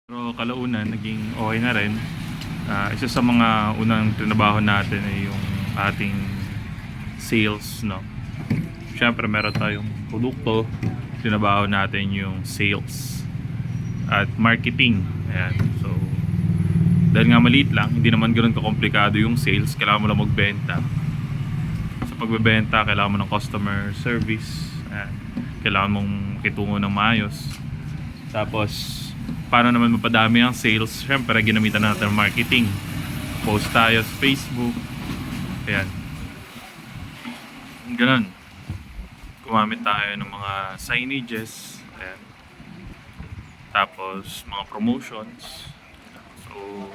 Pero kalaunan, naging okay na rin. Isa sa mga unang trinabaho natin ay yung ating sales, no? Siyempre, meron tayong produkto. Trinabaho natin yung sales at marketing. Ayan. So, dahil nga maliit lang, hindi naman ganoon kakomplikado yung sales. Kailangan mo lang magbenta. Sa pagbebenta, kailangan mo ng customer service. Ayan. Kailangan mong kitungo ng maayos. Tapos, paano naman mapadami ang sales? Siyempre, ginamitan natin ng marketing. Post tayo sa Facebook. Ayan. Ganun. Gumamit tayo ng mga signages. Ayan. Tapos, mga promotions. So,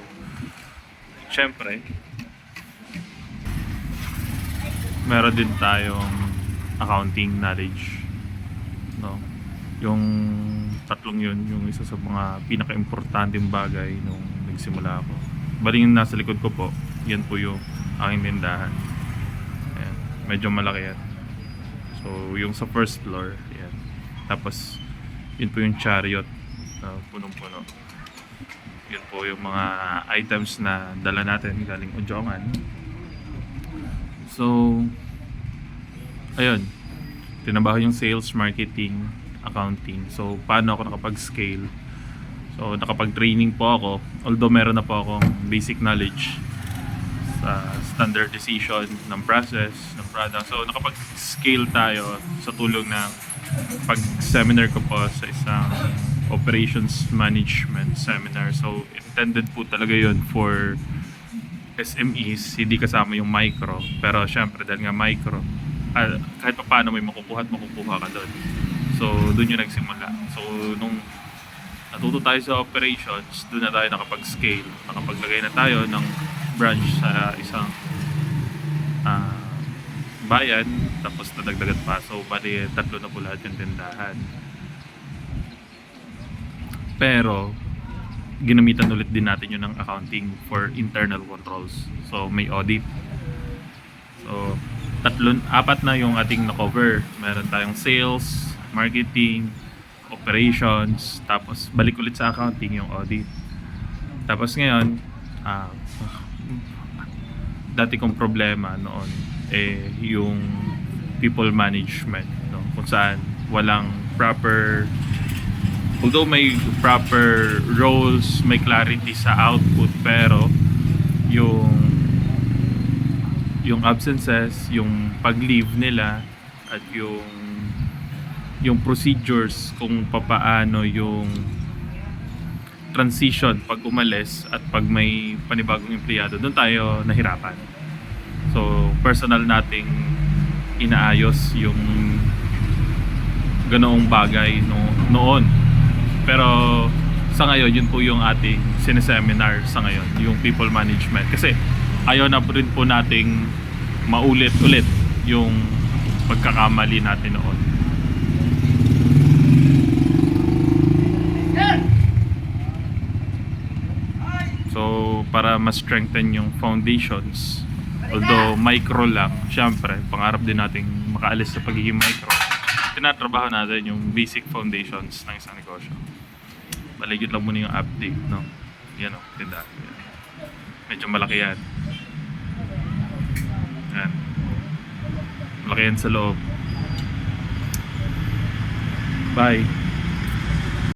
siyempre, meron din tayong accounting knowledge. No? Yung tatlong yun, yung isa sa mga pinaka-importanteng bagay nung nagsimula ako. Bali yung nasa likod ko po, yan po yung aking tindahan. Ayan, medyo malaki yan. So, yung sa first floor, yan. Tapos, yun po yung chariot, punong-puno. Yun po yung mga items na dala natin galing Ujongan. So, ayun. Tinabaho yung sales, marketing, accounting. So, paano ako nakapag-scale? So, nakapag-training po ako. Although meron na po akong basic knowledge sa standardization ng process, ng product. So, nakapag-scale tayo sa tulong ng pag-seminar ko po sa isang operations management seminar. So, intended po talaga yun for SMEs, hindi kasama yung micro. Pero, syempre, dahil nga micro, kahit pa paano may makukuha at makukuha ka doon. So, doon yung nagsimula. So, nung natuto tayo sa operations, doon na tayo nakapag-scale. Nakapaglagay na tayo ng branch sa isang bayan, tapos nadagdagan pa. So, bali, 3 na po lahat yung tindahan. Pero, ginamitan ulit din natin yun ng accounting for internal controls. So, may audit. So, 4 na yung ating na-cover. Meron tayong sales, marketing, operations, tapos balik ulit sa accounting yung audit. Tapos ngayon, dati kong problema noon yung people management, no? Kung saan walang proper, although may proper roles, may clarity sa output, pero yung absences, yung pag-leave nila, at yung procedures kung papaano yung transition pag umalis at pag may panibagong empleyado, doon tayo nahirapan. So, personal nating inaayos yung ganoong bagay noon. Pero sa ngayon, yun po yung ating sineseminar sa ngayon, yung people management. Kasi ayaw na rin po nating maulit-ulit yung pagkakamali natin noon. So, para ma-strengthen yung foundations, although micro lang, syempre, pangarap din nating makaalis sa pagiging micro. Tinatrabaho natin yung basic foundations ng isang negosyo. Baligid lang muna yung update, no? Yan o, tindahan. Medyo malaki yan. Yan. Malaki yan sa loob. Bye.